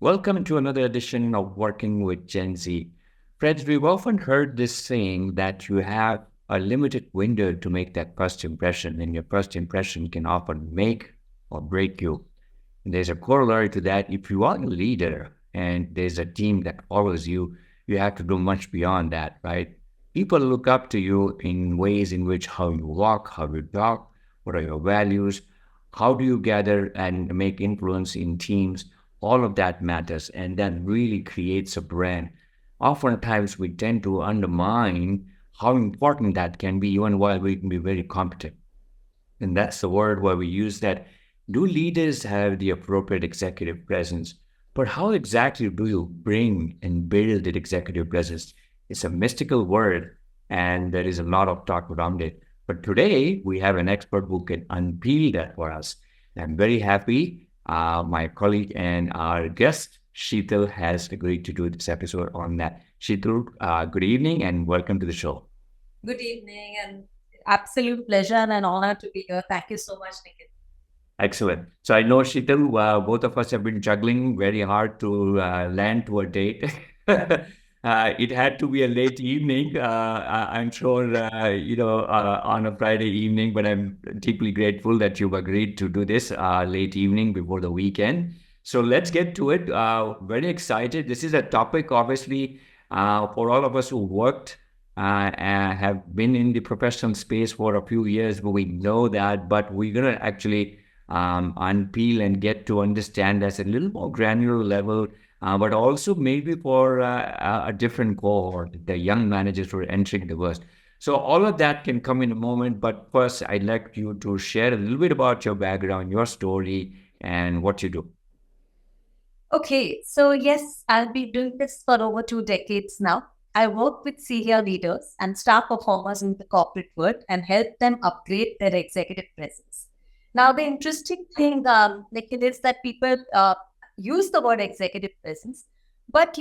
Welcome to another edition of Working with Gen Z. Friends, we've often heard this saying that you have a limited window to make that first impression, and your first impression can often make or break you. And there's a corollary to that. If you are a leader and there's a team that follows you, you have to do much beyond that, right? People look up to you in ways in which how you walk, how you talk, what are your values, how do you gather and make influence in teams. All of that matters, and that really creates a brand. Oftentimes, we tend to undermine how important that can be, even while we can be very competent. And that's the word where we use that. Do leaders have the appropriate executive presence? But how exactly do you bring and build that executive presence? It's a mystical word, and there is a lot of talk around it. But today, we have an expert who can unpeel that for us. I'm very happy. My colleague and our guest, Sheetal, has agreed to do this episode on that. Sheetal, good evening and welcome to the show. Good evening and absolute pleasure and an honor to be here. Thank you so much, Nikhil. Excellent. So I know, Sheetal, both of us have been juggling very hard to land to a date. It had to be a late evening. I'm sure, on a Friday evening, but I'm deeply grateful that you've agreed to do this late evening before the weekend. So let's get to it. Very excited. This is a topic, obviously, for all of us who worked have been in the professional space for a few years, but we know that, but we're going to actually unpeel and get to understand as a little more granular level, but also maybe for a different cohort, the young managers who are entering the worst. So all of that can come in a moment, but first I'd like you to share a little bit about your background, your story, and what you do. Okay, so yes, I've been doing this for over 2 decades now. I work with senior leaders and star performers in the corporate world and help them upgrade their executive presence. Now, the interesting thing, Nikhil, is that people use the word executive presence, but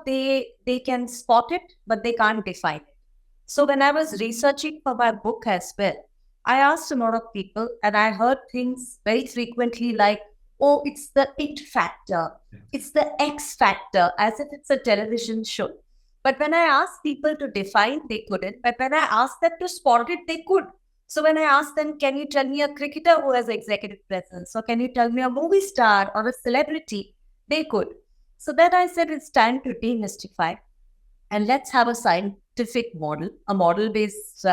they can spot it, but they can't define it. So when I was researching for my book as well, I asked a lot of people, and I heard things very frequently like, "Oh, it's the it factor, it's the X factor," as if it's a television show. But when I asked people to define, they couldn't. But when I asked them to spot it, they could. So when I asked them, "Can you tell me a cricketer who has executive presence? Or can you tell me a movie star or a celebrity?" They could. So then I said, it's time to demystify and let's have a scientific model, a model-based,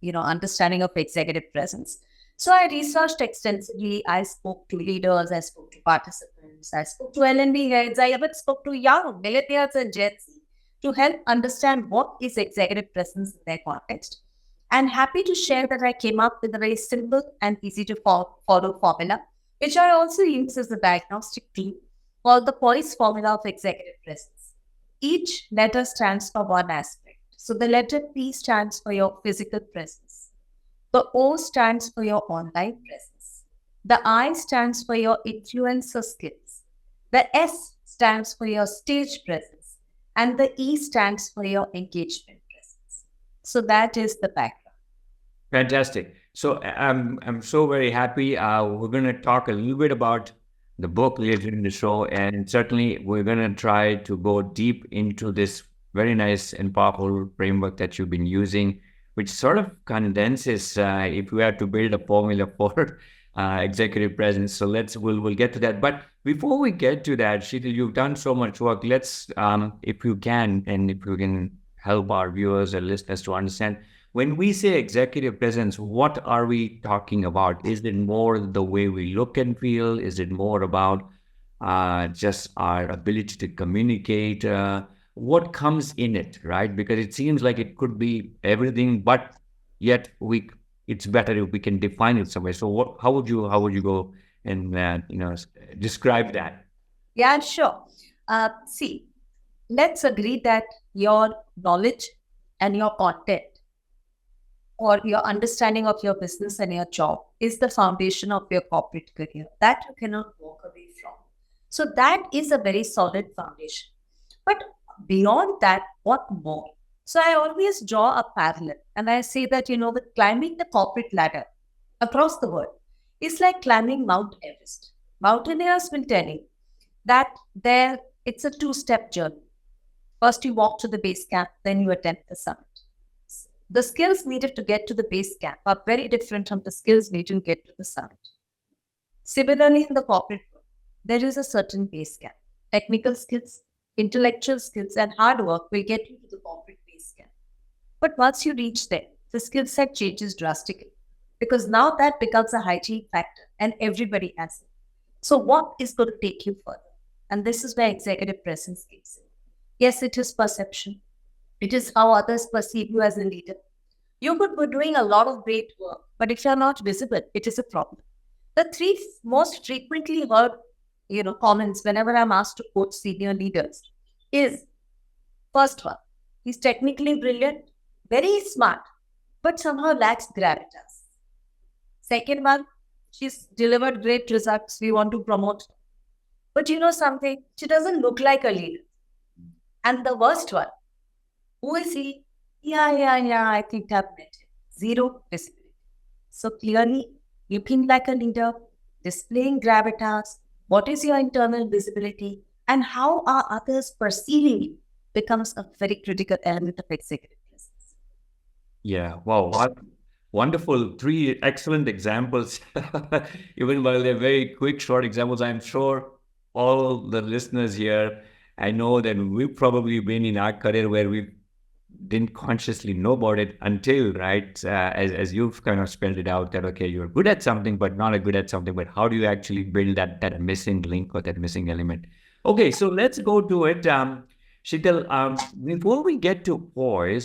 understanding of executive presence. So I researched extensively. I spoke to leaders, I spoke to participants, I spoke to L&D heads, I even spoke to young millennials and Gen Z to help understand what is executive presence in their context. And happy to share that I came up with a very simple and easy to follow formula, which I also use as a diagnostic tool called the POISE formula of executive presence. Each letter stands for one aspect. So the letter P stands for your physical presence. The O stands for your online presence. The I stands for your influencer skills. The S stands for your stage presence. And the E stands for your engagement presence. So that is the background. Fantastic. So I'm so very happy. We're going to talk a little bit about the book later in the show, and certainly we're going to try to go deep into this very nice and powerful framework that you've been using, which sort of condenses, if we have to build a formula for executive presence. So we'll get to that. But before we get to that, Sheetal, you've done so much work. Let's, if you can, and if you can help our viewers and listeners to understand, when we say executive presence, what are we talking about? Is it more the way we look and feel? Is it more about just our ability to communicate? What comes in it, right? Because it seems like it could be everything, but yet it's better if we can define it somewhere. So how would you go and describe that? Yeah, sure. See, let's agree that your knowledge and your content or your understanding of your business and your job is the foundation of your corporate career. That you cannot walk away from. So that is a very solid foundation. But beyond that, what more? So I always draw a parallel and I say that, with climbing the corporate ladder across the world is like climbing Mount Everest. Mountaineers will tell you That there, it's a two-step journey. First, you walk to the base camp, then you attempt the summit. The skills needed to get to the base camp are very different from the skills needed to get to the summit. Similarly, in the corporate world, there is a certain base camp. Technical skills, intellectual skills, and hard work will get you to the corporate base camp. But once you reach there, the skill set changes drastically because now that becomes a hygiene factor and everybody has it. So, what is going to take you further? And this is where executive presence kicks in. Yes, it is perception. It is how others perceive you as a leader. You could be doing a lot of great work, but if you're not visible, it is a problem. The three most frequently heard, comments whenever I'm asked to coach senior leaders is first one, he's technically brilliant, very smart, but somehow lacks gravitas. Second one, she's delivered great results. We want to promote her. But you know something? She doesn't look like a leader. And the worst one, who is he? Yeah, I think I've met him. Zero visibility. So clearly, looking like a leader, displaying gravitas, what is your internal visibility, and how are others perceiving you becomes a very critical element of executive presence. Yeah, wow, what wonderful. Three excellent examples. Even while they're very quick, short examples, I'm sure all the listeners here, I know that we've probably been in our career where we didn't consciously know about it until, right, as you've kind of spelled it out that, okay, you're good at something, but not a good at something, but how do you actually build that missing link or that missing element? Okay, so let's go to it. Shital, before we get to poise,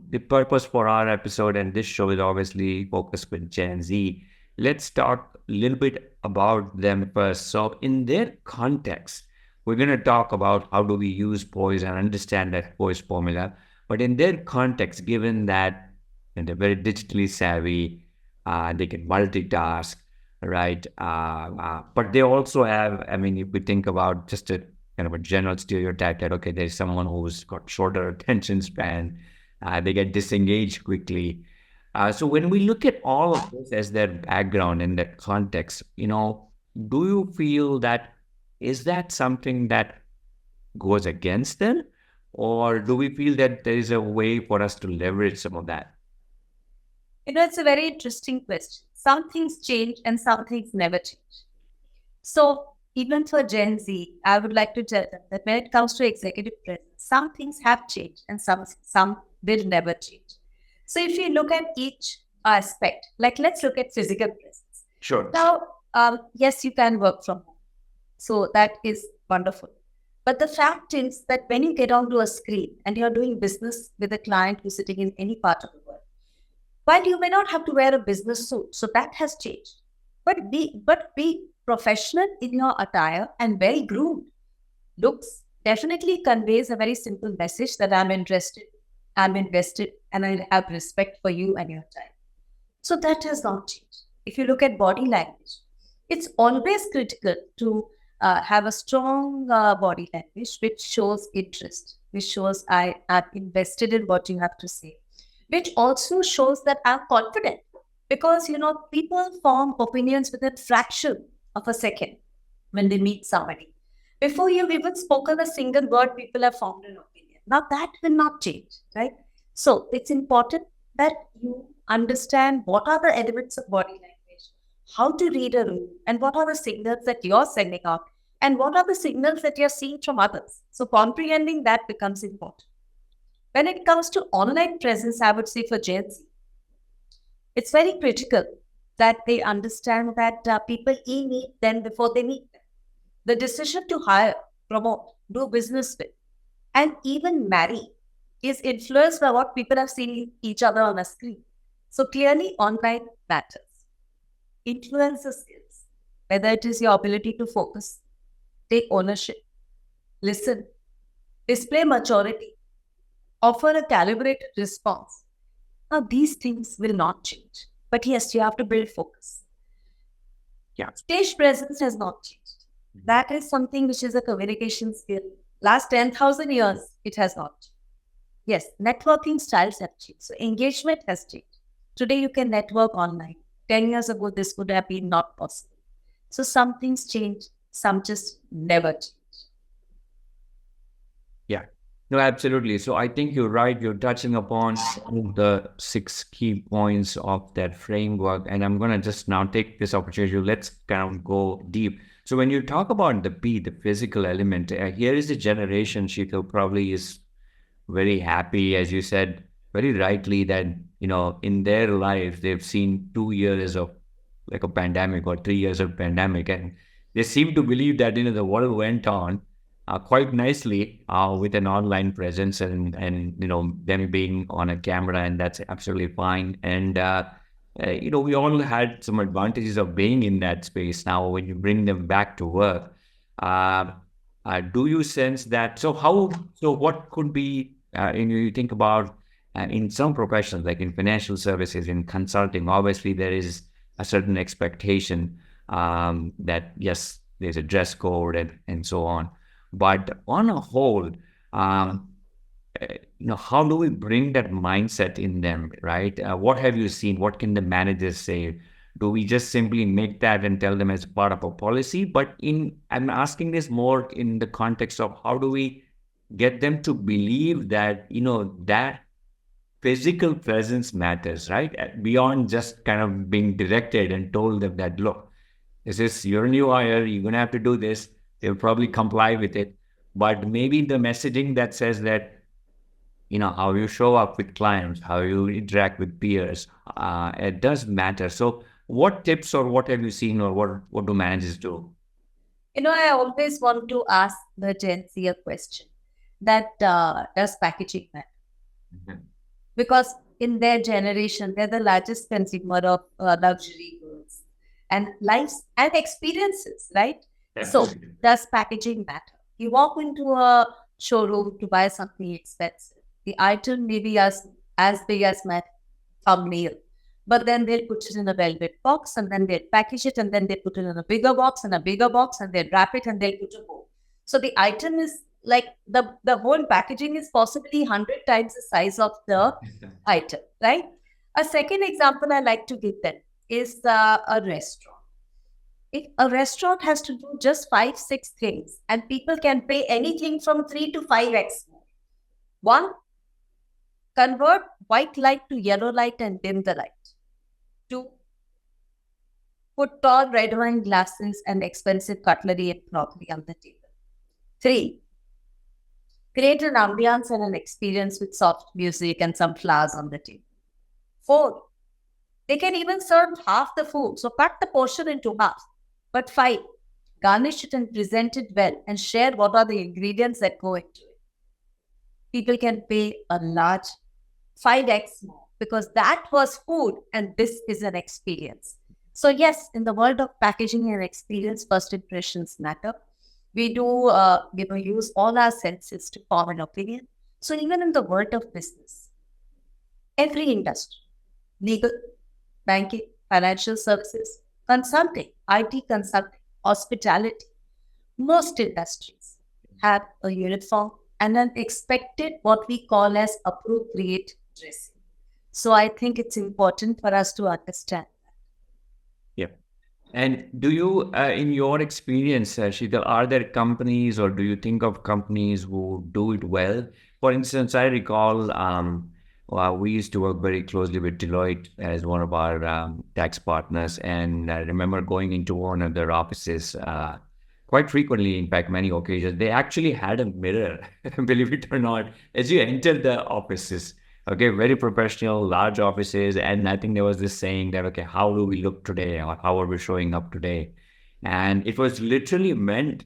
the purpose for our episode and this show is obviously focused with Gen Z. Let's talk a little bit about them first. So in their context, we're going to talk about how do we use poise and understand that poise formula. But in their context, given that they're very digitally savvy, they can multitask, right? But they also have, I mean, if we think about just a kind of a general stereotype that, okay, there's someone who's got shorter attention span, they get disengaged quickly. So when we look at all of this as their background and their context, do you feel that is that something that goes against them? Or do we feel that there is a way for us to leverage some of that? It's a very interesting question. Some things change and some things never change. So even for Gen Z, I would like to tell them that when it comes to executive presence, some things have changed and some will never change. So if you look at each aspect, like let's look at physical presence. Sure. Now, yes, you can work from home. So that is wonderful. But the fact is that when you get onto a screen and you're doing business with a client who's sitting in any part of the world, while you may not have to wear a business suit, so that has changed. But be professional in your attire and well groomed. Looks definitely conveys a very simple message that I'm interested, I'm invested, and I have respect for you and your time. So that has not changed. If you look at body language, it's always critical to have a strong body language which shows interest, which shows I am invested in what you have to say, which also shows that I'm confident because people form opinions within a fraction of a second when they meet somebody. Before you've even spoken a single word, people have formed an opinion. Now that will not change, right? So it's important that you understand what are the elements of body language, how to read a room, and what are the signals that you're sending out, and what are the signals that you're seeing from others. So comprehending that becomes important. When it comes to online presence, I would say for Gen Z, it's very critical that they understand that people meet them before they meet them. The decision to hire, promote, do business with, and even marry is influenced by what people have seen each other on a screen. So clearly, online matters. Influence the skills, whether it is your ability to focus, take ownership, listen, display maturity, offer a calibrated response. Now, these things will not change. But yes, you have to build focus. Yeah. Stage presence has not changed. That is something which is a communication skill. Last 10,000 years, it has not changed. Yes, networking styles have changed. So engagement has changed. Today, you can network online. 10 years ago, this would have been not possible. So some things change, some just never change. Yeah. No, absolutely. So I think you're right. You're touching upon the six key points of that framework. And I'm going to just now take this opportunity. Let's kind of go deep. So when you talk about the P, the physical element, here is the generation, Sheetal, probably is very happy, as you said very rightly, that in their life they've seen 2 years of like a pandemic or 3 years of pandemic, and they seem to believe that the world went on quite nicely with an online presence, and them being on a camera, and that's absolutely fine. And we all had some advantages of being in that space. Now when you bring them back to work, uh, do you sense that? So what could be, you think about in some professions, like in financial services, in consulting, obviously there is a certain expectation that, yes, there's a dress code and so on. But on a whole, um, how do we bring that mindset in them, right? What have you seen? What can the managers say? Do we just simply make that and tell them as part of a policy? But I'm asking this more in the context of how do we get them to believe that, that physical presence matters, right? Beyond just kind of being directed and told them that, look, this is your new hire, you're going to have to do this. They'll probably comply with it. But maybe the messaging that says that, how you show up with clients, how you interact with peers, it does matter. So what tips or what have you seen, or what do managers do? I always want to ask the Gen Z a question that does packaging matter? Mhm. Because in their generation, they're the largest consumer of luxury goods and lives and experiences, right? So, Absolutely. does packaging matter? You walk into a showroom to buy something expensive. The item may be as big as my thumbnail, but then they'll put it in a velvet box, and then they'll package it, and then they put it in a bigger box and a bigger box, and they'll wrap it and they'll put a bow. So the item is like the whole packaging is possibly 100 times the size of the item, right? A second example I like to give them is a restaurant. If a restaurant has to do just 5, 6 things, and people can pay anything from 3 to 5x more. One, convert white light to yellow light and dim the light. Two, put tall red wine glasses and expensive cutlery and crockery on the table. Three, create an ambiance and an experience with soft music and some flowers on the table. Four, they can even serve half the food, so cut the portion into half. But five, garnish it and present it well and share what are the ingredients that go into it. People can pay a large 5x more because that was food and this is an experience. So, yes, in the world of packaging and experience, first impressions matter. We do use all our senses to form an opinion. So, even in the world of business, every industry, legal, banking, financial services, consulting, IT consulting, hospitality, most industries have a uniform and an expected what we call as appropriate dressing. So I think it's important for us to understand. Yeah. And do you, in your experience, Sheetal, are there companies, or do you think of companies who do it well? For instance, I recall we used to work very closely with Deloitte as one of our tax partners. And I remember going into one of their offices quite frequently, in fact, many occasions. They actually had a mirror, believe it or not, as you enter the offices. Okay, very professional, large offices. And I think there was this saying that, okay, how do we look today, or how are we showing up today? And it was literally meant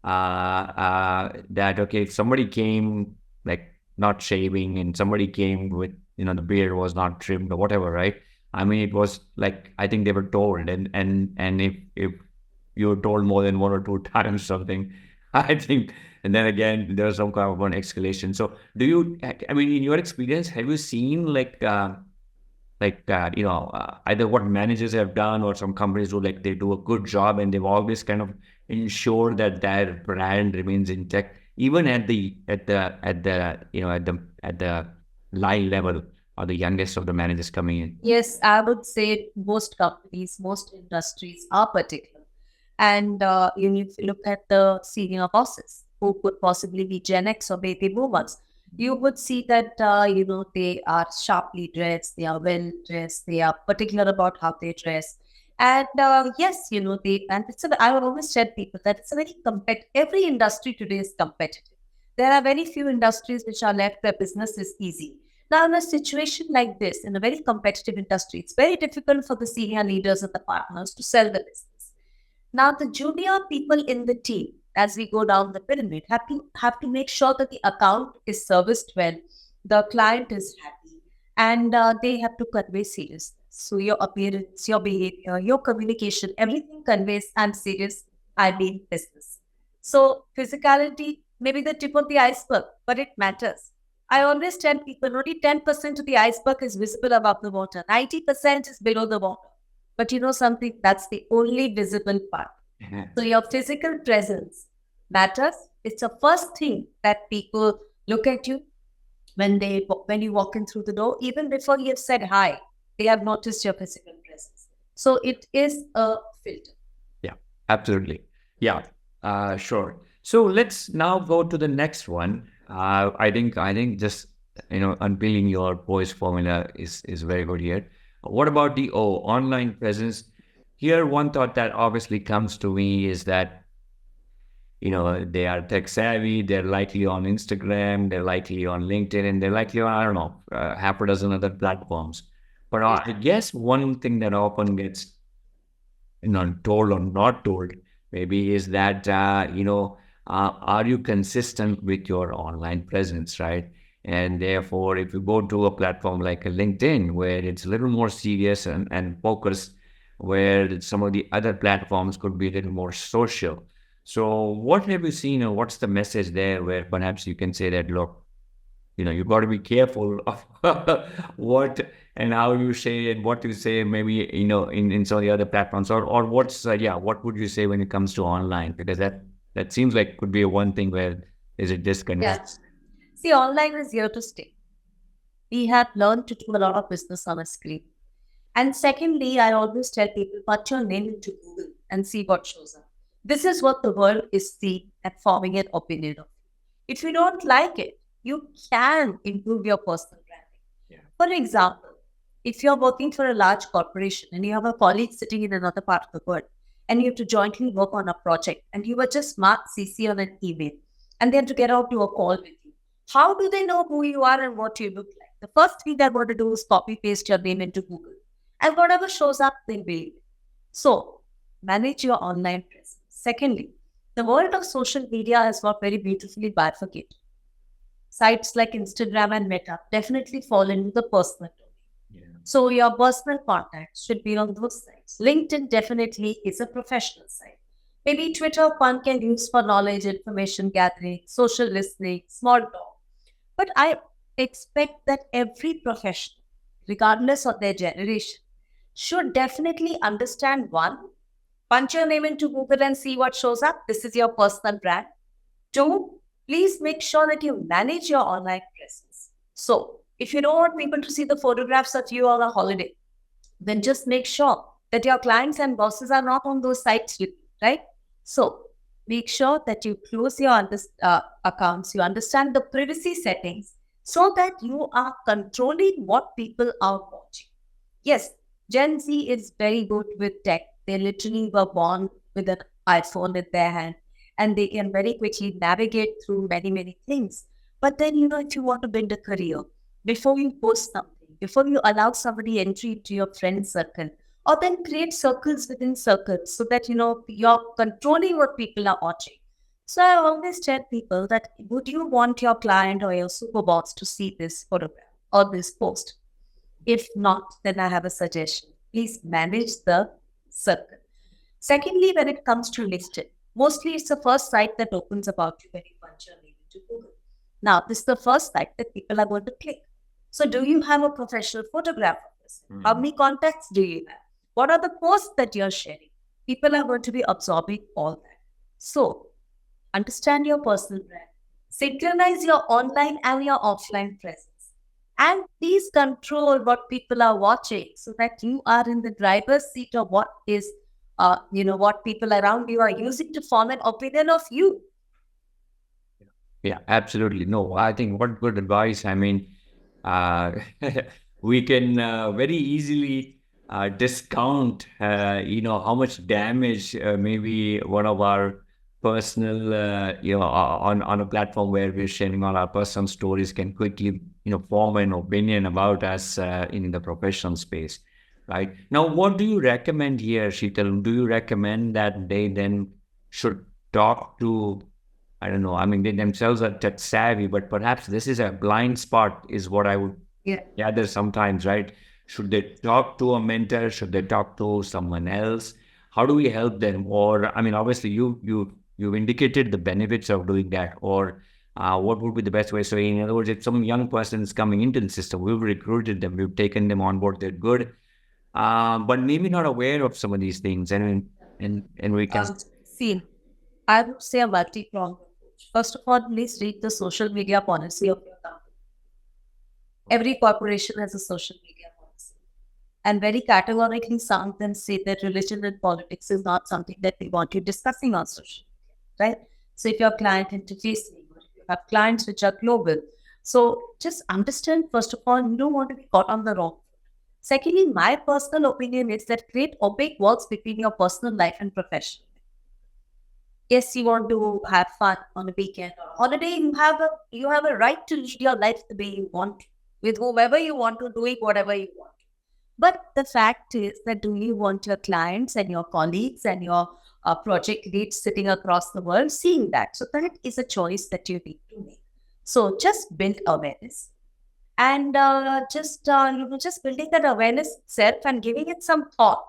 that, okay, if somebody came like not shaving, and somebody came with, the beard was not trimmed or whatever, right? I mean, it was like, I think they were told, and if you were told more than one or two times something, I think, and then again, there's some kind of an escalation. So do you, I mean, in your experience, have you seen either what managers have done, or some companies who, like, they do a good job and they've always kind of ensure that their brand remains intact, even at the line level, or the youngest of the managers coming in? Yes, I would say most companies, most industries are particular. And if you look at the senior bosses who could possibly be Gen X or baby boomers, you would see that they are sharply dressed, they are well dressed, they are particular about how they dress, and yes, they and I would always tell people that it's a very every industry today is competitive. There are very few industries which are left where business is easy. Now, in a situation like this, in a very competitive industry, it's very difficult for the senior leaders and the partners to sell the business. Now, the junior people in the team, as we go down the pyramid, have to make sure that the account is serviced well, the client is happy, and they have to convey seriousness. So, your appearance, your behavior, your communication, everything conveys I'm serious, I mean business. So, physicality may be the tip of the iceberg, but it matters. I always tell people only 10% of the iceberg is visible above the water, 90% is below the water. But you know something? That's the only visible part. So your physical presence matters. It's the first thing that people look at you when you walk in through the door. Even before you have said hi, they have noticed your physical presence. So it is a filter. Yeah, absolutely. Yeah, sure. So let's now go to the next one. I think just unpeeling your voice formula is very good here. What about the online presence? Here, one thought that obviously comes to me is that they are tech savvy. They're likely on Instagram. They're likely on LinkedIn, and they're likely on, I don't know, half a dozen other platforms. But I guess one thing that often gets told or not told maybe is that are you consistent with your online presence, right? And therefore, if you go to a platform like a LinkedIn where it's a little more serious and focused, where some of the other platforms could be a little more social. So what have you seen, or what's the message there where perhaps you can say that, look, you've got to be careful of what and how you say and what you say, maybe, in some of the other platforms, or what would you say when it comes to online? Because that seems like could be one thing where there's a disconnect. Yeah. See, online is here to stay. We have learned to do a lot of business on a screen. And secondly, I always tell people, put your name into Google and see what shows up. This is what the world is seeing and forming an opinion of. If you don't like it, you can improve your personal branding. Yeah. For example, if you're working for a large corporation and you have a colleague sitting in another part of the world and you have to jointly work on a project and you were just marked CC on an email and they have to get out to a call with you, how do they know who you are and what you look like? The first thing they're going to do is copy paste your name into Google, and whatever shows up, they believe it. So, manage your online presence. Secondly, the world of social media has got very beautifully bifurcated. Sites like Instagram and Meta definitely fall into the personal domain. Yeah. So, your personal contacts should be on those sites. LinkedIn definitely is a professional site. Maybe Twitter one can use for knowledge, information gathering, social listening, small talk. But I expect that every professional, regardless of their generation, should definitely understand one, punch your name into Google and see what shows up. This is your personal brand. Two, please make sure that you manage your online presence. So, if you don't want people to see the photographs of you on a holiday, then just make sure that your clients and bosses are not on those sites with you, right? So, make sure that you close your accounts, you understand the privacy settings so that you are controlling what people are watching. Yes, Gen Z is very good with tech. They literally were born with an iPhone in their hand and they can very quickly navigate through many, many things. But then, if you want to build a career, before you post something, before you allow somebody entry to your friend circle, or then create circles within circles so that, you're controlling what people are watching. So I always tell people that would you want your client or your super boss to see this photograph or this post? If not, then I have a suggestion. Please manage the circle. Secondly, when it comes to LinkedIn, mostly it's the first site that opens about you when you punch your name into Google. Now, this is the first site that people are going to click. So, do you have a professional photograph of this? How many contacts do you have? What are the posts that you're sharing? People are going to be absorbing all that. So, understand your personal brand, synchronize your online and your offline presence. And please control what people are watching so that you are in the driver's seat of what is what people around you are using to form an opinion of you. Yeah, absolutely. No, I think what good advice. I mean, uh, we can very easily discount, how much damage maybe one of our personal, on a platform where we're sharing all our personal stories can quickly, form an opinion about us in the professional space, right? Now, what do you recommend here, Sheetal? Do you recommend that they then should talk to, I don't know. I mean, they themselves are tech savvy, but perhaps this is a blind spot, is what I would Yeah. gather sometimes, right? Should they talk to a mentor? Should they talk to someone else? How do we help them? Or, I mean, obviously, you've indicated the benefits of doing that. Or, what would be the best way? So, in other words, if some young person is coming into the system, we've recruited them, we've taken them on board, they're good, but maybe not aware of some of these things, and we can. See, I would say a multi-pronged approach. First of all, please read the social media policy of your company. Every corporation has a social media policy. And very categorically, some of them say that religion and politics is not something that they want you discussing on social media, right? So if your client interfacing, or if you have clients which are global, so just understand, first of all, you don't want to be caught on the wrong foot. Secondly, my personal opinion is that create opaque walls between your personal life and professional. Yes, you want to have fun on a weekend or holiday. You have a right to lead your life the way you want, with whomever you want to, doing whatever you want. But the fact is that do you want your clients and your colleagues and your project leads sitting across the world seeing that? So that is a choice that you need to make. So just build awareness, and just building that awareness itself and giving it some thought.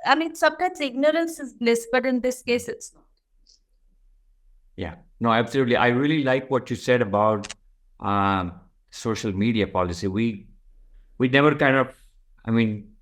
I mean, sometimes ignorance is bliss, but in this case, it's not. Yeah, no, absolutely. I really like what you said about um, social media policy. We never kind of, I mean,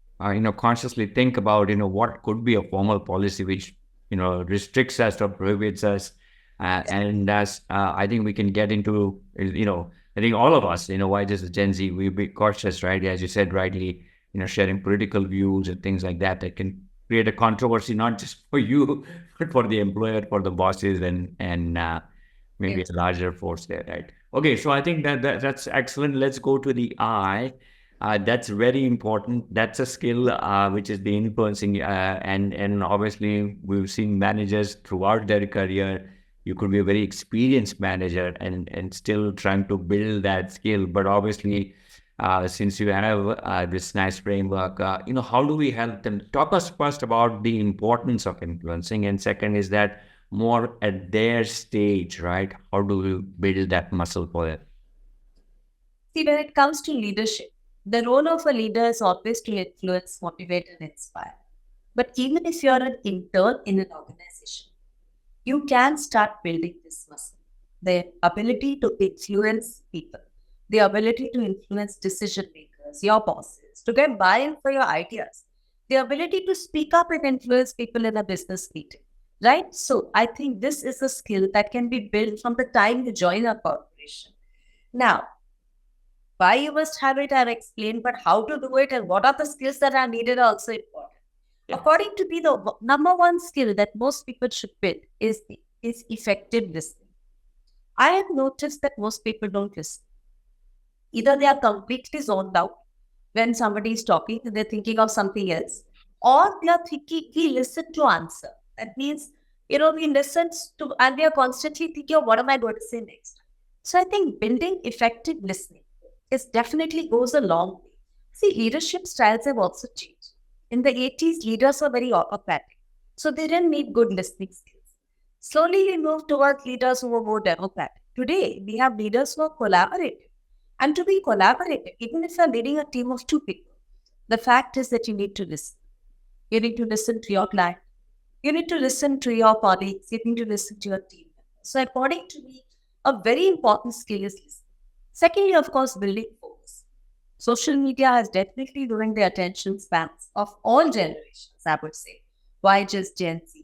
consciously think about, what could be a formal policy which, restricts us or prohibits us. And as I think we can get into, I think all of us, why this is Gen Z, we be cautious, right? As you said rightly, sharing political views and things like that that can create a controversy, not just for you, but for the employer, for the bosses, and maybe Yes. a larger force there, right? Okay, so I think that's excellent. Let's go to the I. That's very important. That's a skill which is the influencing, and obviously we've seen managers throughout their career. You could be a very experienced manager and still trying to build that skill. But obviously, since you have this nice framework, how do we help them? Talk us first about the importance of influencing, and second is that more at their stage, right? How do we build that muscle for it? See, when it comes to leadership, the role of a leader is always to influence, motivate, and inspire. But even if you're an intern in an organization, you can start building this muscle. The ability to influence people, the ability to influence decision makers, your bosses, to get buy in for your ideas, the ability to speak up and influence people in a business meeting, right? So I think this is a skill that can be built from the time you join a corporation. Now, why you must have it, I've explained, but how to do it and what are the skills that are needed are also important. Yeah. According to me, the number one skill that most people should build is effective listening. I have noticed that most people don't listen. Either they are completely zoned out when somebody is talking and they're thinking of something else, or they are thinking, we listen to answer. That means, we listen to, and we are constantly thinking, what am I going to say next? So I think building effective listening definitely goes a long way. See, leadership styles have also changed. In the 80s, leaders were very autocratic, so they didn't need good listening skills. Slowly, we moved towards leaders who were more democratic. Today, we have leaders who are collaborative. And to be collaborative, even if you're leading a team of two people, the fact is that you need to listen. You need to listen to your client. You need to listen to your colleagues. You need to listen to your team members. So, according to me, a very important skill is listening. Secondly, of course, building focus. Social media has definitely ruined the attention spans of all generations, I would say. Why just Gen Z?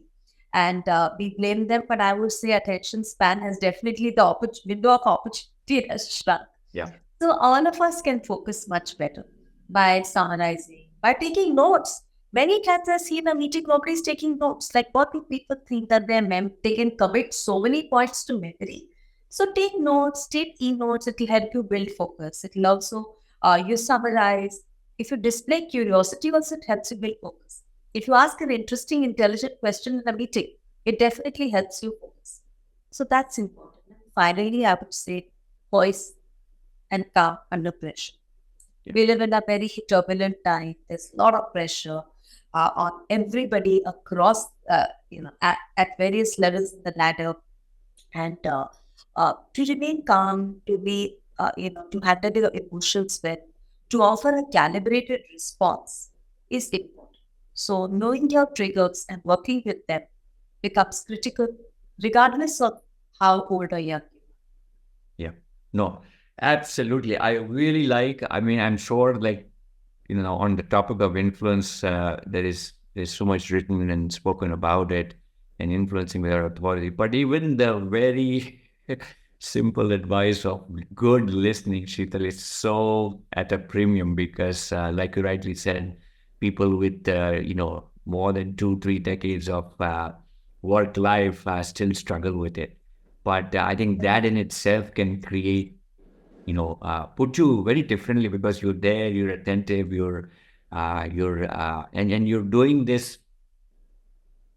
And we blame them, but I would say attention span has definitely the window of opportunity has shrunk. Yeah. So all of us can focus much better by summarizing, by taking notes. Many times I see the meeting nobody's taking notes. Like, what do people think that they can commit so many points to memory? So take notes, take e-notes. It will help you build focus. It will also you summarize. If you display curiosity, also it helps you build focus. If you ask an interesting, intelligent question in a meeting, it definitely helps you focus. So that's important. And finally, I would say voice and calm under pressure. Yeah. We live in a very turbulent time. There's a lot of pressure on everybody across, at various levels in the ladder. And to remain calm, to handle your emotions well, to offer a calibrated response is important. So knowing your triggers and working with them becomes critical, regardless of how old or young you Yeah. No, absolutely. I really like, I mean, I'm sure like, on the topic of influence, there's so much written and spoken about it and influencing their authority. But even the very simple advice of good listening, Sheetal, is so at a premium because, like you rightly said, people with more than 2-3 decades of work life still struggle with it. But I think that in itself can create, put you very differently because you're there, you're attentive, and you're doing this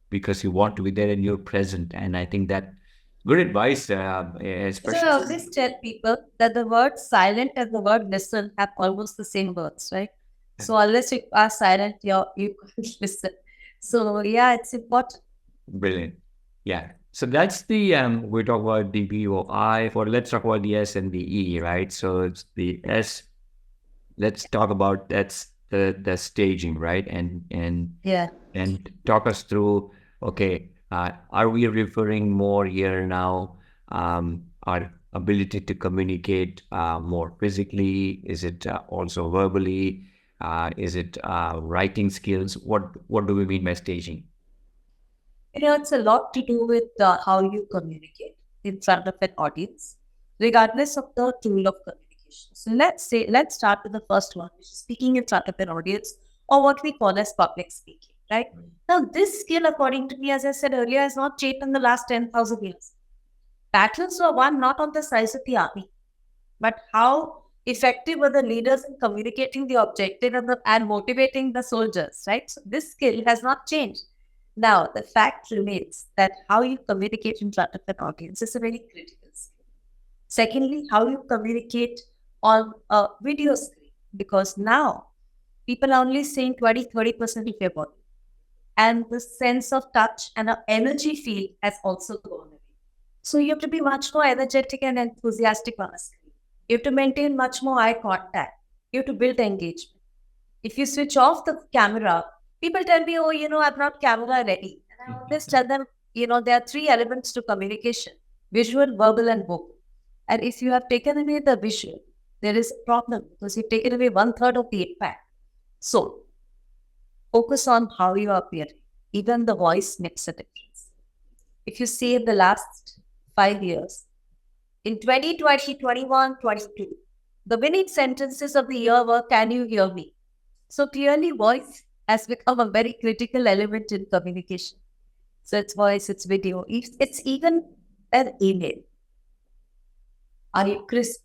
because you want to be there and you're present. And I think that good advice, So I especially. always tell people that the word silent and the word listen have almost the same words, right? So unless you are silent, you can't listen. So yeah, it's important. Brilliant. Yeah. So that's the we talk about the BOI, or let's talk about the S and the E, right? So it's the S. Let's talk about that's the staging, right? Yeah. And talk us through, okay, are we referring more here now, our ability to communicate more physically? Is it also verbally? Is it writing skills? What do we mean by staging? It's a lot to do with how you communicate in front of an audience, regardless of the tool of communication. So let's start with the first one, which is speaking in front of an audience, or what we call as public speaking, right? Now, this skill, according to me, as I said earlier, has not changed in the last 10,000 years. Battles were won not on the size of the army, but how effective were the leaders in communicating the objective and motivating the soldiers, right? So this skill has not changed. Now, the fact remains that how you communicate in front of an audience is a very critical skill. Secondly, how you communicate on a video screen, because now people are only seeing 20-30% of your body. And the sense of touch and energy feel has also gone away. So you have to be much more energetic and enthusiastic on a screen. You have to maintain much more eye contact. You have to build engagement. If you switch off the camera, people tell me, oh, I'm not camera ready. And I always tell them, there are three elements to communication: visual, verbal, and vocal. And if you have taken away the visual, there is a problem because you've taken away one third of the impact. So focus on how you appear. Even the voice makes a difference. If you see in the last 5 years, in 2020, 21, 22, the winning sentences of the year were, "Can you hear me?" So clearly, voice has become a very critical element in communication. So it's voice, it's video, it's even an email. Are you crisp?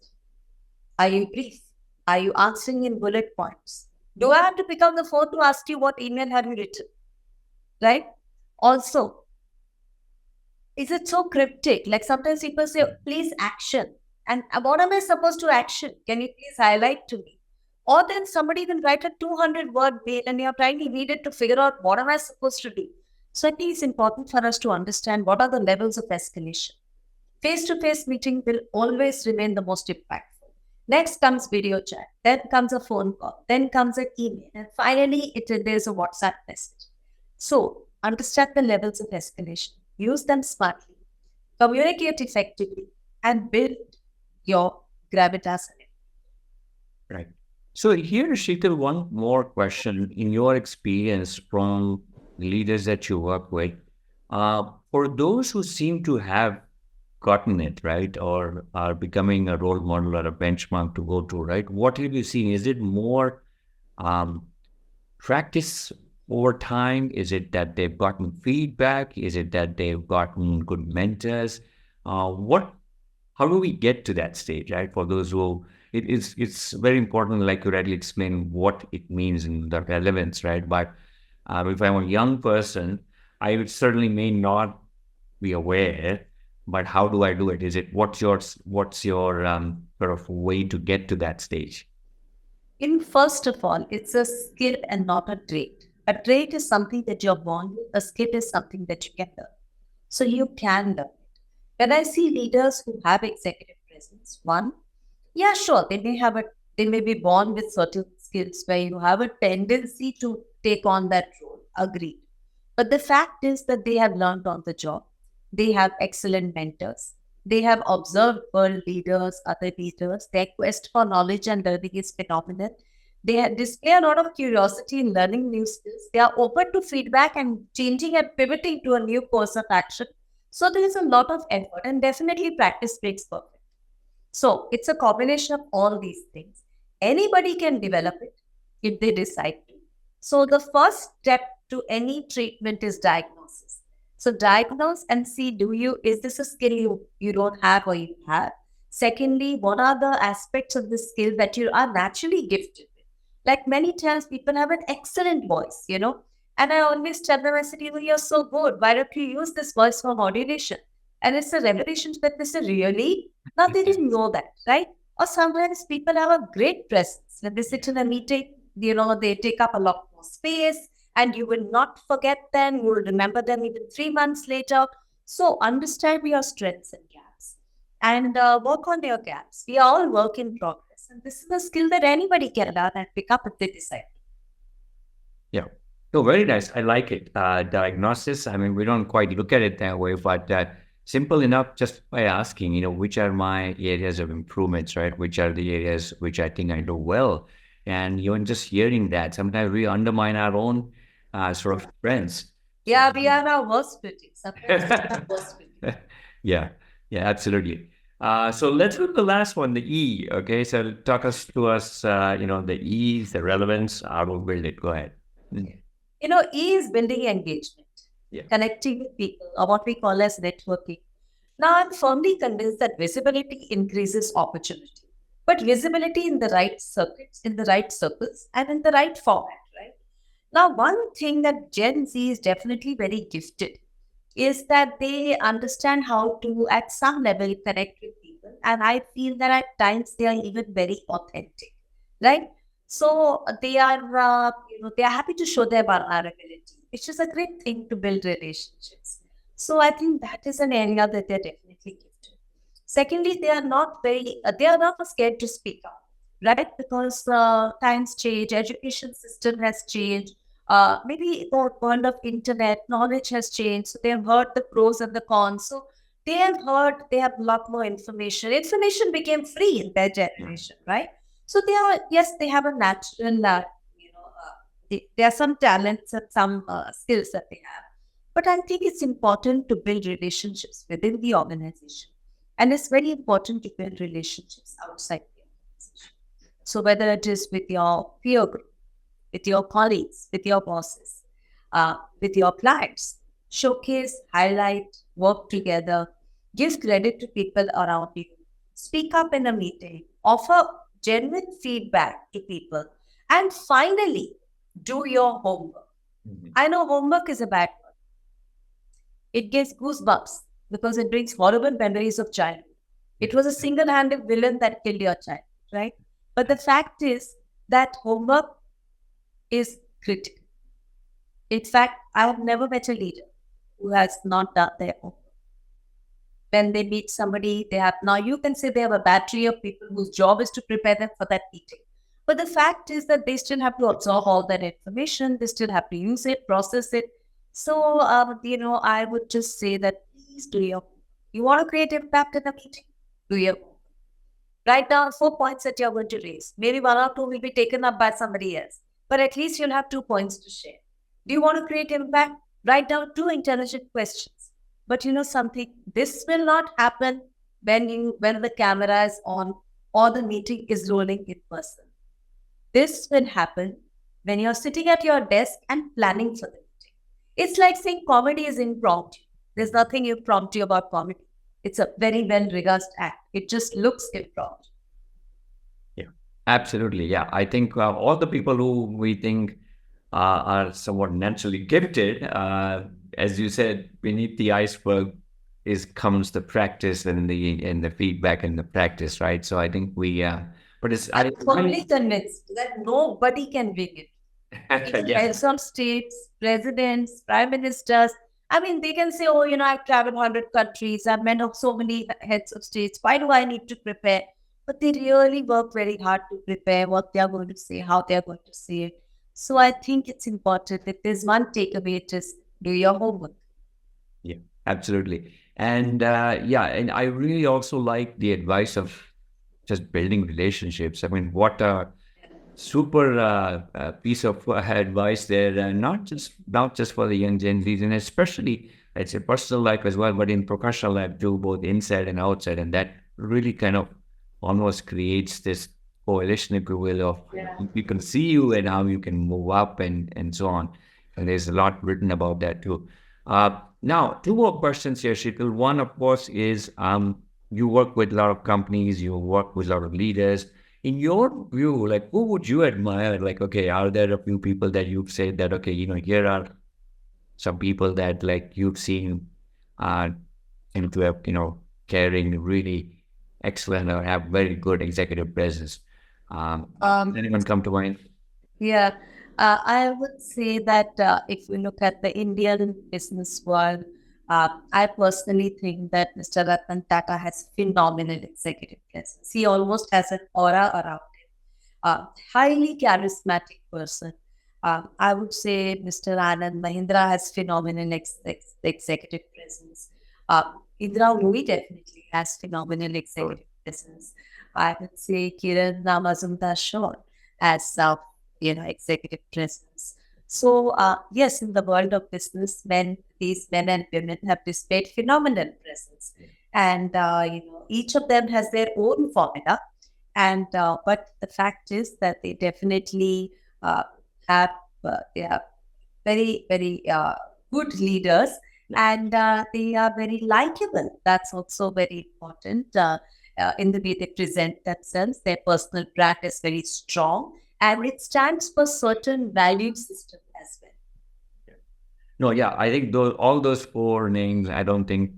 Are you brief? Are you answering in bullet points? Do I have to pick up the phone to ask you what email have you written? Right? Also, is it so cryptic? Like sometimes people say, please action. And what am I supposed to action? Can you please highlight to me? Or then somebody will write a 200-word mail and you're trying to read it to figure out what am I supposed to do. So I think it's important for us to understand what are the levels of escalation. Face-to-face meeting will always remain the most impactful. Next comes video chat, then comes a phone call, then comes an email, and finally there's a WhatsApp message. So understand the levels of escalation, use them smartly, communicate effectively, and build your gravitas. Right. So here, Sheetal, one more question. In your experience from leaders that you work with, for those who seem to have gotten it, right, or are becoming a role model or a benchmark to go to, right, what have you seen? Is it more um, practice over time? Is it that they've gotten feedback? Is it that they've gotten good mentors? What how do we get to that stage, right? For those who it's very important, like you rightly explain what it means and the relevance, right? But if I'm a young person, I would certainly may not be aware. But how do I do it? Is it what's your sort of way to get to that stage? In first of all, it's a skill and not a trait. A trait is something that you're born with. A skill is something that you can learn. So you can learn it. When I see leaders who have executive presence, one, yeah, sure, they may be born with certain skills where you have a tendency to take on that role. Agreed. But the fact is that they have learned on the job. They have excellent mentors. They have observed world leaders, other leaders. Their quest for knowledge and learning is phenomenal. Display a lot of curiosity in learning new skills. They are open to feedback and changing and pivoting to a new course of action. So there is a lot of effort, and definitely practice makes perfect. So it's a combination of all these things. Anybody can develop it if they decide to. So the first step to any treatment is diagnosis. So diagnose and see, is this a skill you don't have or you have? Secondly, what are the aspects of the skill that you are naturally gifted with? Like many times people have an excellent voice. And I always tell them, I said, you're so good. Why don't you use this voice for modulation? And it's a revelation that they say, really? Now they didn't know that, right? Or sometimes people have a great presence. When they sit in a meeting, they take up a lot more space and you will not forget them. You will remember them even 3 months later. So understand your strengths and gaps and work on your gaps. We are all work in progress. And this is a skill that anybody can learn and pick up if they decide. Yeah. No, very nice. I like it. Diagnosis. I mean, we don't quite look at it that way, but simple enough just by asking, which are my areas of improvements, right? Which are the areas which I think I do well? And even just hearing that, sometimes we undermine our own sort of strengths. Yeah, we are our worst critics. Sometimes we are our worst critics. Yeah, yeah, absolutely. So let's go to the last one, the E. Okay, so talk us to us, the E's, the relevance. I will build it. Go ahead. Mm. E is building engagement, Yeah. connecting with people, or what we call as networking. Now, I'm firmly convinced that visibility increases opportunity, but visibility in the right circuits, in the right circles, and in the right format, right? Now, one thing that Gen Z is definitely very gifted is that they understand how to, at some level, connect with people. And I feel that at times they are even very authentic, right? So they are happy to show their vulnerability, which is a great thing to build relationships. So I think that is an area that they're definitely gifted. Secondly, they are not scared to speak up, right? Because times change, education system has changed. Maybe the world of internet knowledge has changed. So they have heard the pros and the cons. So they have a lot more information. Information became free in their generation, right? So they have a natural, there are some talents and some skills that they have. But I think it's important to build relationships within the organization. And it's very important to build relationships outside the organization. So whether it is with your peer group, with your colleagues, with your bosses, with your clients, showcase, highlight, work together, give credit to people around you, speak up in a meeting, offer genuine feedback to people, and finally, do your homework. Mhm. I know homework is a bad word. It gives goosebumps because it brings horrible memories of childhood. It was a single-handed villain that killed your child, right? But the fact is that homework is critical. In fact, I have never met a leader who has not done their homework. When they meet somebody, now you can say they have a battery of people whose job is to prepare them for that meeting. But the fact is that they still have to absorb all that information, they still have to use it, process it. So, I would just say that please do you want to create impact in a meeting? Do your Write down 4 points that you're going to raise. Maybe one or two will be taken up by somebody else, but at least you'll have 2 points to share. Do you want to create impact? Write down two intelligent questions. But you know something, this will not happen when the camera is on or the meeting is rolling in person. This will happen when you're sitting at your desk and planning for the meeting. It's like saying comedy is impromptu. There's nothing impromptu about comedy. It's a very well rehearsed act. It just looks impromptu. Yeah, absolutely. Yeah, I think all the people who we think are somewhat naturally gifted, as you said, beneath the iceberg is comes the practice and the feedback and the practice, right? So I think but it's I'm I firmly convinced that nobody can wing it. Even yeah. heads of states, presidents, prime ministers. I mean, they can say, oh, I've traveled 100 countries, I've met of so many heads of states. Why do I need to prepare? But they really work very hard to prepare what they are going to say, how they are going to say it. So I think it's important. If there's one takeaway, it is do your homework. Yeah, absolutely. And yeah, and I really also like the advice of just building relationships. I mean, what a super piece of advice there, not just for the young Gen Zs, and especially it's a personal life as well, but in professional life too, both inside and outside, and that really kind of almost creates this coalition, if you will, of you can see you and how you can move up and so on. And there's a lot written about that too. Now, two more questions here, Shikil. One, of course, is you work with a lot of companies, you work with a lot of leaders. In your view, like who would you admire? Like, okay, are there a few people that you've said that, okay, here are some people that like you've seen uh into have, carrying really excellent or have very good executive presence. Um, Anyone come to mind? Yeah, I would say that if we look at the Indian business world, I personally think that Mr. Ratan Tata has phenomenal executive presence. He almost has an aura around him. Highly charismatic person. I would say Mr. Anand Mahindra has phenomenal executive presence. Indra Louis definitely has phenomenal executive presence. I would say Kiran Ramazumdar Shaw as executive presence. So yes, in the world of business, these men and women have displayed phenomenal presence, and each of them has their own formula. And but the fact is that they definitely have they are very good leaders, and they are very likable. That's also very important. In the way they present themselves, their personal brand is very strong, and it stands for certain value system as well. No, yeah, I think all those four names, I don't think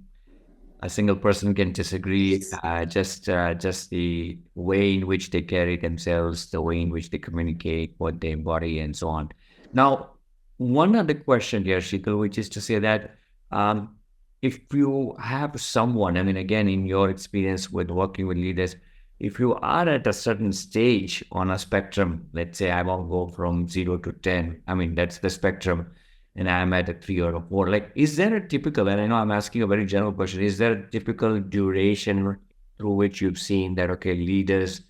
a single person can disagree. Just the way in which they carry themselves, the way in which they communicate, what they embody, and so on. Now, one other question here, Shikal, which is to say that um, if you have someone, I mean, again, in your experience with working with leaders, if you are at a certain stage on a spectrum, let's say I want to go from 0 to 10, I mean, that's the spectrum, and I'm at a 3 or a 4. Like, is there a typical, and I know I'm asking a very general question, is there a typical duration through which you've seen that, okay, leaders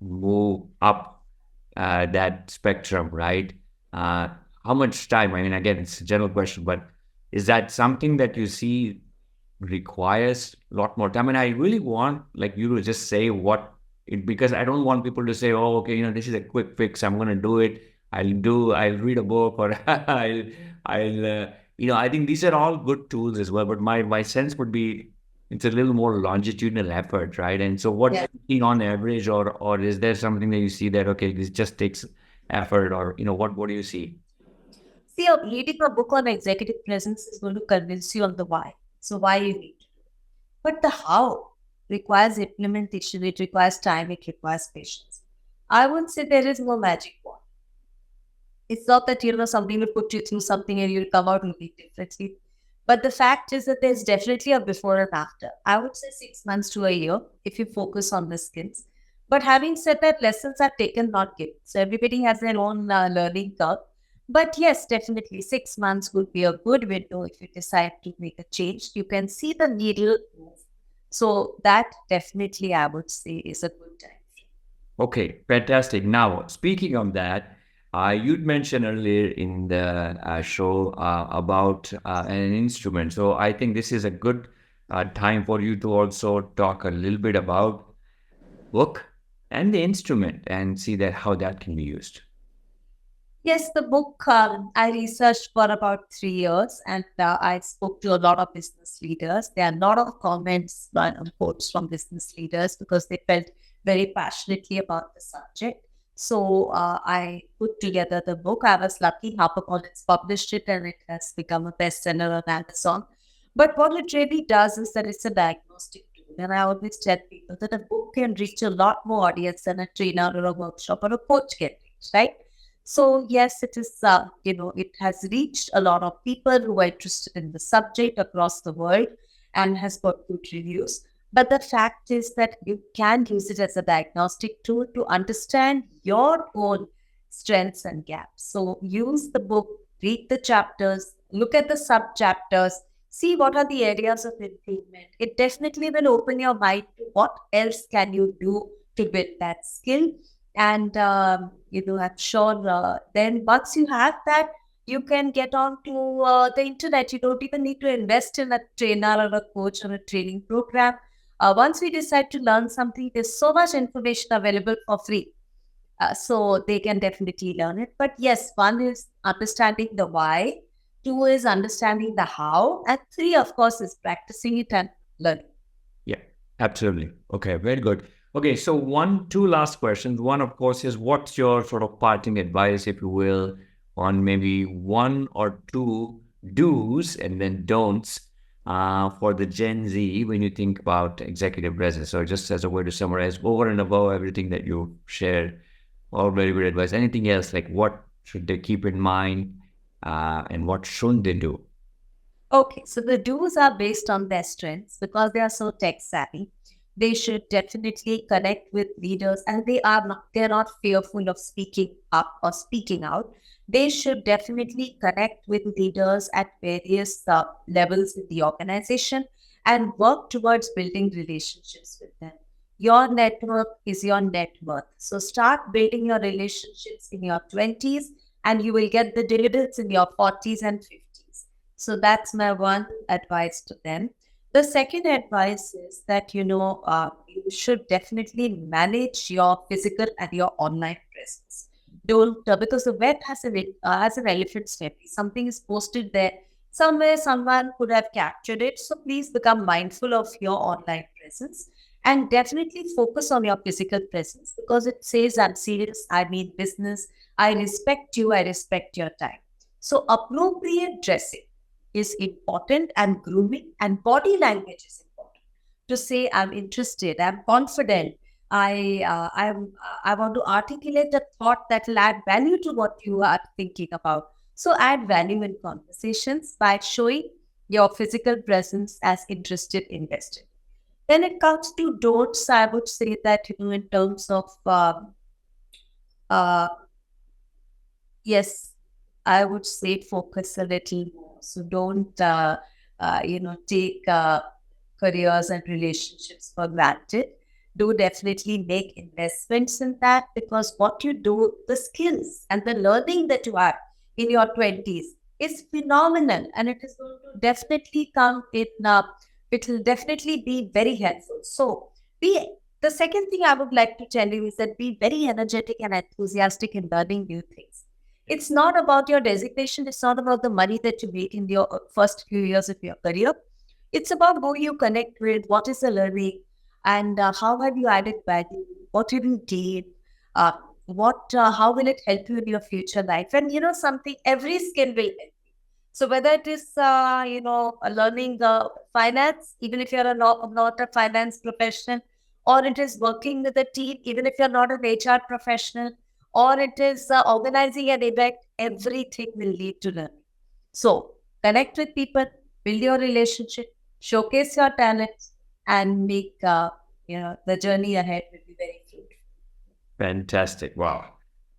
move up that spectrum, right? Uh, how much time? I mean, again, it's a general question, but is that something that you see requires a lot more time? And I really want like you to just say what it, because I don't want people to say, oh, okay, this is a quick fix. I'm going to do it. I'll read a book or I think these are all good tools as well. But my sense would be it's a little more longitudinal effort, right? And so what Yeah. do you see on average, or is there something that you see that, okay, this just takes effort, or, what do you see? See, reading a book on executive presence is going to convince you on the why. So why you need to. But the how requires implementation, it requires time, it requires patience. I would say there is no magic wand. It's not that something will put you through something and you'll come out looking differently. But the fact is that there's definitely a before and after. I would say 6 months to a year if you focus on the skills. But having said that, lessons are taken, not given. So everybody has their own learning curve. But yes, definitely 6 months would be a good window if you decide to make a change. You can see the needle move. So that definitely I would say is a good time. Okay, fantastic. Now, speaking of that, you'd mentioned earlier in the show about an instrument. So I think this is a good time for you to also talk a little bit about book and the instrument and see that how that can be used. Yes, the book I researched for about 3 years, and I spoke to a lot of business leaders. There are a lot of comments and quotes from business leaders because they felt very passionately about the subject. So I put together the book. I was lucky, HarperCollins published it, and it has become a bestseller on Amazon. But what it really does is that it's a diagnostic tool, and I always tell people that a book can reach a lot more audience than a trainer or a workshop or a coach can reach, right? So yes, it is. It has reached a lot of people who are interested in the subject across the world and has got good reviews. But the fact is that you can use it as a diagnostic tool to understand your own strengths and gaps. So use the book, read the chapters, look at the sub chapters, see what are the areas of improvement. It definitely will open your mind to what else can you do to build that skill. And I'm sure then once you have that, you can get on to the internet. You don't even need to invest in a trainer or a coach or a training program. Once we decide to learn something, there's so much information available for free, so they can definitely learn it. But yes, one is understanding the why, two is understanding the how, and three, of course, is practicing it and learning. Yeah, absolutely. Okay, very good. Okay, so two last questions. One, of course, is what's your sort of parting advice, if you will, on maybe one or two do's and then don'ts for the Gen Z when you think about executive presence? So, just as a way to summarize, over and above everything that you shared, all very good advice. Anything else, like what should they keep in mind and what shouldn't they do? Okay, so the do's are based on their strengths because they are so tech savvy. They should definitely connect with leaders, and they're not fearful of speaking up or speaking out. They should definitely connect with leaders at various levels in the organization and work towards building relationships with them. Your network is your net worth. So start building your relationships in your 20s, and you will get the dividends in your 40s and 50s. So that's my one advice to them. The second advice is that you should definitely manage your physical and your online presence. Don't because the web has an elephant's memory. Something is posted there somewhere. Someone could have captured it. So please become mindful of your online presence and definitely focus on your physical presence because it says I'm serious. I mean business. I respect you. I respect your time. So appropriate dressing is important, and grooming and body language is important. To say I'm interested, I'm confident, I want to articulate a thought that will add value to what you are thinking about. So add value in conversations by showing your physical presence as interested, invested. When it comes to don'ts, I would say that in terms of uh, yes, I would say focus a little more. So don't, take careers and relationships for granted. Do definitely make investments in that because what you do, the skills and the learning that you have in your 20s is phenomenal, and it is going to definitely come in, it will definitely be very helpful. So, be the second thing I would like to tell you is that be very energetic and enthusiastic in learning new things. It's not about your designation. It's not about the money that you make in your first few years of your career. It's about who you connect with, what is the learning, and how have you added value, what have you gained, how will it help you in your future life? And something, every skill will help. So whether it is, learning finance, even if you're not a finance professional, or it is working with a team, even if you're not an HR professional, or it is organizing an event, everything will lead to learning. So connect with people, build your relationship, showcase your talents, and make the journey ahead will be very fruitful. Fantastic. Wow.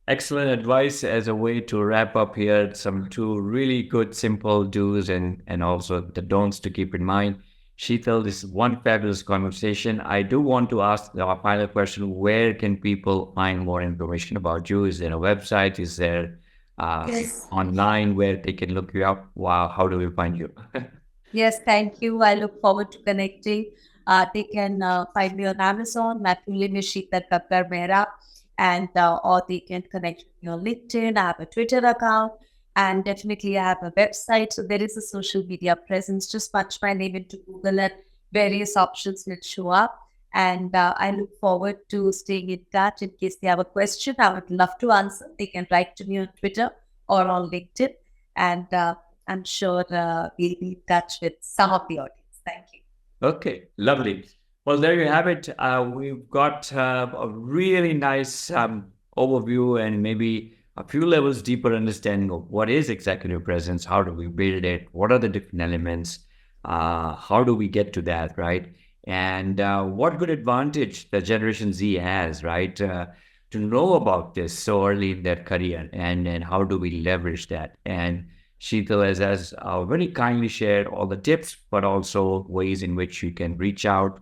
Excellent advice as a way to wrap up here. Some two really good, simple do's and also the don'ts to keep in mind. Sheetal, this is one fabulous conversation. I do want to ask our final question. Where can people find more information about you? Is there a website? Is there Yes. online where they can look you up? Wow, how do we find you? Yes, thank you. I look forward to connecting. They can find me on Amazon, Matthew Nishita Kakkar Mehra. and or they can connect with me on LinkedIn. I have a Twitter account, and definitely I have a website. So there is a social media presence. Just punch my name into Google and various options will show up. And I look forward to staying in touch. In case they have a question, I would love to answer. They can write to me on Twitter or on LinkedIn. And I'm sure we'll be in touch with some of the audience. Thank you. Okay, lovely. Well, there you have it. We've got a really nice overview and maybe a few levels deeper understanding of what is executive presence, how do we build it, what are the different elements, how do we get to that, right? And what good advantage the Generation Z has, right, to know about this so early in their career, and how do we leverage that? And Sheetal has very kindly shared all the tips, but also ways in which you can reach out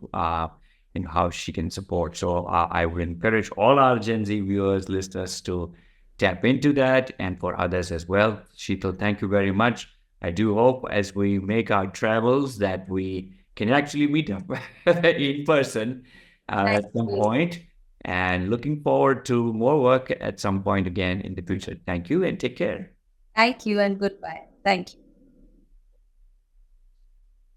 and how she can support. So I would encourage all our Gen Z viewers, listeners to tap into that, and for others as well. Sheetal, thank you very much. I do hope as we make our travels that we can actually meet up in person Thank at some you. point. And looking forward to more work at some point again in the future. Thank you and take care. Thank you and goodbye. Thank you.